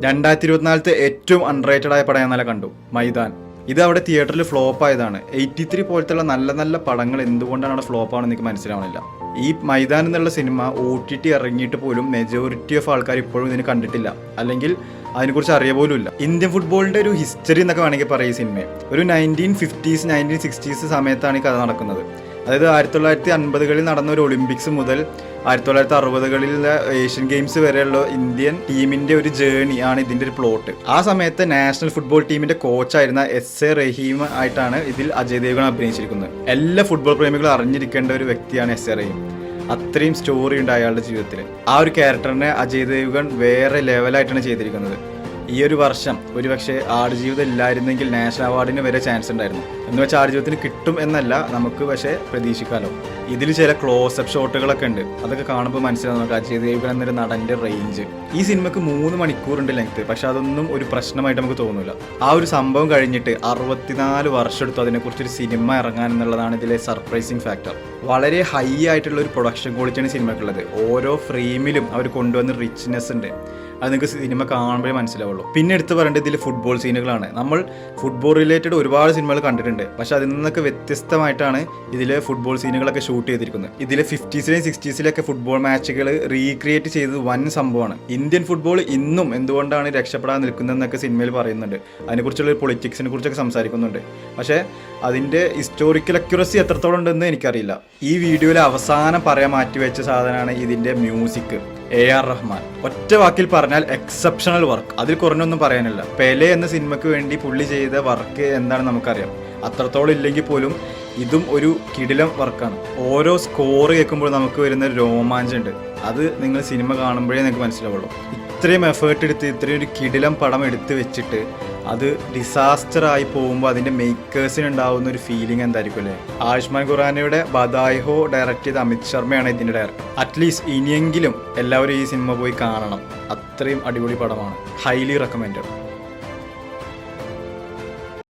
2024 ഏറ്റവും അൺറേറ്റഡ് ആയ പടം ഞാൻ നല്ല കണ്ടു, മൈതാൻ. ഇത് അവിടെ തിയേറ്ററിൽ ഫ്ലോപ്പ് ആയതാണ്. 83 പോലത്തുള്ള നല്ല നല്ല പടങ്ങൾ എന്തുകൊണ്ടാണ് അവിടെ ഫ്ലോപ്പ് ആണെന്ന് എനിക്ക് മനസ്സിലാവണില്ല. ഈ മൈതാൻ എന്നുള്ള സിനിമ OTT ഇറങ്ങിയിട്ട് പോലും മെജോറിറ്റി ഓഫ് ആൾക്കാർ ഇപ്പോഴും ഇതിന് കണ്ടിട്ടില്ല, അല്ലെങ്കിൽ അതിനെക്കുറിച്ച് അറിയ പോലും ഇല്ല. ഇന്ത്യൻ ഫുട്ബോളിൻ്റെ ഒരു ഹിസ്റ്ററി എന്നൊക്കെ വേണമെങ്കിൽ പറയും ഈ സിനിമയെ. ഒരു 1950s 1960s സമയത്താണ് ഈ കഥ നടക്കുന്നത്. അതായത് 1950കളിൽ നടന്ന ഒരു ഒളിമ്പിക്സ് മുതൽ 1960കളിലെ ഏഷ്യൻ ഗെയിംസ് വരെയുള്ള ഇന്ത്യൻ ടീമിൻ്റെ ഒരു ജേണി ആണ് ഇതിൻ്റെ ഒരു പ്ലോട്ട്. ആ സമയത്ത് നാഷണൽ ഫുട്ബോൾ ടീമിൻ്റെ കോച്ചായിരുന്ന SA റഹീം ആയിട്ടാണ് ഇതിൽ അജയ് ദേവ്ഗൺ അഭിനയിച്ചിരിക്കുന്നത്. എല്ലാ ഫുട്ബോൾ പ്രേമികളും അറിഞ്ഞിരിക്കേണ്ട ഒരു വ്യക്തിയാണ് SA റഹീം. അത്രയും സ്റ്റോറി ഉണ്ട് അയാളുടെ ജീവിതത്തിൽ. ആ ഒരു ക്യാരക്ടറിനെ അജയ് ദേവ്ഗൺ വേറെ ലെവലായിട്ടാണ് ചെയ്തിരിക്കുന്നത്. ഈ ഒരു വർഷം ഒരുപക്ഷെ ആടുജീവിതം ഇല്ലായിരുന്നെങ്കിൽ നാഷണൽ അവാർഡിന് വരെ ചാൻസ് ഉണ്ടായിരുന്നു. എന്ന് വെച്ചാൽ ആടുജീവിതത്തിന് കിട്ടും എന്നല്ല, നമുക്ക് പക്ഷേ പ്രതീക്ഷിക്കാമല്ലോ. ഇതിൽ ചില ക്ലോസപ്പ് ഷോട്ടുകളൊക്കെ ഉണ്ട്, അതൊക്കെ കാണുമ്പോൾ മനസ്സിലാവും നമുക്ക് അജയ് ദേവ്ഗൺ എന്നൊരു നടൻ്റെ റേഞ്ച്. ഈ സിനിമക്ക് 3 മണിക്കൂറുണ്ട് ലെങ്ത്, പക്ഷെ അതൊന്നും ഒരു പ്രശ്നമായിട്ട് നമുക്ക് തോന്നില്ല. ആ ഒരു സംഭവം കഴിഞ്ഞിട്ട് 64 വർഷം എടുത്തു അതിനെക്കുറിച്ചൊരു സിനിമ ഇറങ്ങാൻ എന്നുള്ളതാണ് ഇതിലെ സർപ്രൈസിങ് ഫാക്ടർ. വളരെ ഹൈ ആയിട്ടുള്ള ഒരു പ്രൊഡക്ഷൻ ക്വാളിറ്റിയാണ് സിനിമക്കുള്ളത്. ഓരോ ഫ്രെയിമിലും അവർ കൊണ്ടുവന്ന റിച്ച്നെസ് ഉണ്ട്, അത് നിങ്ങൾക്ക് സിനിമ കാണുമ്പോഴേ മനസ്സിലാവുള്ളൂ. പിന്നെ എടുത്ത് പറയേണ്ടത് ഇതിൽ ഫുട്ബോൾ സീനുകളാണ്. നമ്മൾ ഫുട്ബോൾ റിലേറ്റഡ് ഒരുപാട് സിനിമകൾ കണ്ടിട്ടുണ്ട്, പക്ഷെ അതിൽ നിന്നൊക്കെ വ്യത്യസ്തമായിട്ടാണ് ഇതിലെ ഫുട്ബോൾ സീനുകളൊക്കെ ഷൂട്ട് ചെയ്തിരിക്കുന്നത്. ഇതിലെ 50s 60s ഫുട്ബോൾ മാച്ചുകൾ റീക്രിയേറ്റ് ചെയ്തത് വൻ സംഭവമാണ്. ഇന്ത്യൻ ഫുട്ബോൾ ഇന്നും എന്തുകൊണ്ടാണ് രക്ഷപ്പെടാൻ നിൽക്കുന്നതെന്നൊക്കെ സിനിമയിൽ പറയുന്നുണ്ട്. അതിനെക്കുറിച്ചുള്ള പൊളിറ്റിക്സിനെ കുറിച്ചൊക്കെ സംസാരിക്കുന്നുണ്ട്. പക്ഷേ അതിൻ്റെ ഹിസ്റ്റോറിക്കൽ അക്യുറസി എത്രത്തോളം ഉണ്ടെന്ന് എനിക്കറിയില്ല. ഈ വീഡിയോയിൽ അവസാനം പറയാൻ മാറ്റിവെച്ച സാധനമാണ് ഇതിൻ്റെ മ്യൂസിക്. AR റഹ്മാൻ. ഒറ്റ വാക്കിൽ പറഞ്ഞാൽ എക്സെപ്ഷണൽ വർക്ക്, അതിൽ കുറഞ്ഞൊന്നും പറയാനില്ല. പെലെ എന്ന സിനിമയ്ക്ക് വേണ്ടി പുള്ളി ചെയ്ത വർക്ക് എന്താണെന്ന് നമുക്കറിയാം. അത്രത്തോളം ഇല്ലെങ്കിൽ പോലും ഇതും ഒരു കിടിലം വർക്കാണ്. ഓരോ സ്കോർ കേൾക്കുമ്പോൾ നമുക്ക് വരുന്ന രോമാഞ്ചുണ്ട്, അത് നിങ്ങൾ സിനിമ കാണുമ്പോഴേ നിങ്ങൾക്ക് മനസ്സിലാവുള്ളൂ. ഇത്രയും എഫേർട്ട് എടുത്ത് ഇത്രയും ഒരു കിടിലം പടം എടുത്ത് വെച്ചിട്ട് അത് ഡിസാസ്റ്റർ ആയി പോകുമ്പോൾ അതിൻ്റെ മേക്കേഴ്സിന് ഉണ്ടാവുന്ന ഒരു ഫീലിംഗ് എന്തായിരിക്കും അല്ലേ? ആയുഷ്മാൻ ഖുറാനയുടെ ബദായ് ഹോ ഡയറക്റ്റ് ചെയ്ത അമിത് ശർമ്മയാണ് ഇതിൻ്റെ ഡയറക്ടർ. അറ്റ്ലീസ്റ്റ് ഇനിയെങ്കിലും എല്ലാവരും ഈ സിനിമ പോയി കാണണം. അത്രയും അടിപൊളി പടമാണ്. Highly recommended.